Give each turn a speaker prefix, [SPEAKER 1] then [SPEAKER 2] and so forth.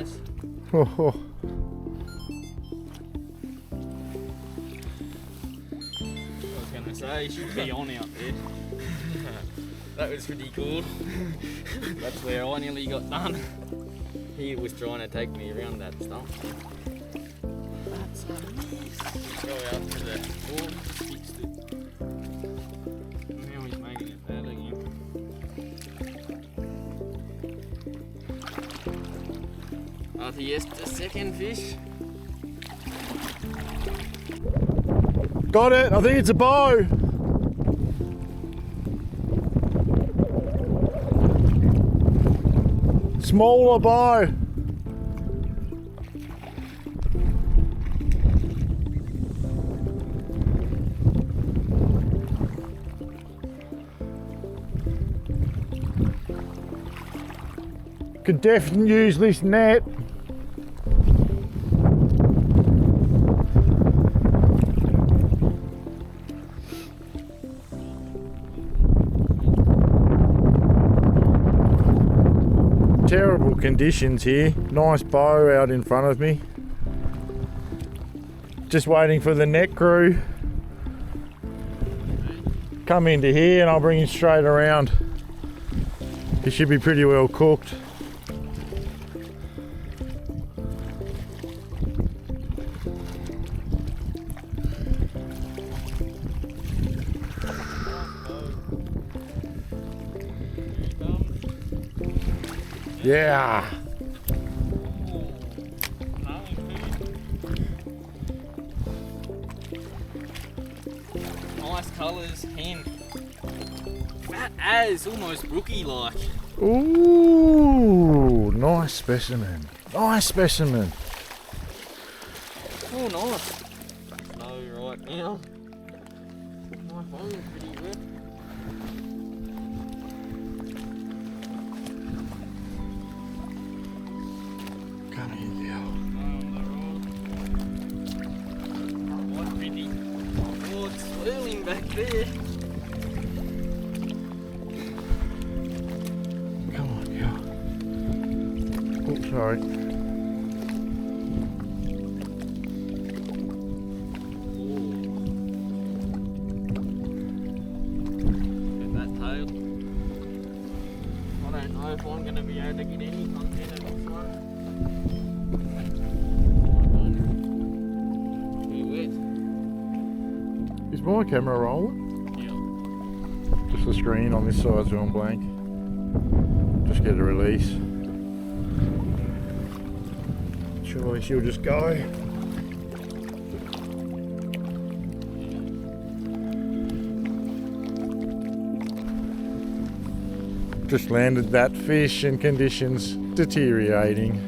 [SPEAKER 1] mess.
[SPEAKER 2] Oh.
[SPEAKER 1] I was going to say, you should be on out there. That was pretty cool. That's where I nearly got done. He was trying to take me around that stump. That's a mess. Go out to the wall, just fixed it. Now he's making it bad again. I think it's the second fish.
[SPEAKER 2] Got it, I think it's a bow. Smaller bow. Could definitely use this net. Terrible conditions here. Nice bow out in front of me. Just waiting for the net crew. Come into here and I'll bring him straight around. He should be pretty well cooked. Yeah.
[SPEAKER 1] Nice colours, hen. Fat as, almost brookie like.
[SPEAKER 2] Ooh, nice specimen. Nice specimen.
[SPEAKER 1] Oh, nice. Low right now. My phone's pretty wet.
[SPEAKER 2] Come in, Leo.
[SPEAKER 1] What pretty. Oh, it's swirling back there.
[SPEAKER 2] Come on, Leo. Oh, sorry.
[SPEAKER 1] I don't know if I'm going to be able to get any content of this one. Too wet.
[SPEAKER 2] Is my camera rolling?
[SPEAKER 1] Yeah.
[SPEAKER 2] Just the screen on this side's gone blank. Just get a release. Surely she'll just go. Just landed that fish and conditions deteriorating.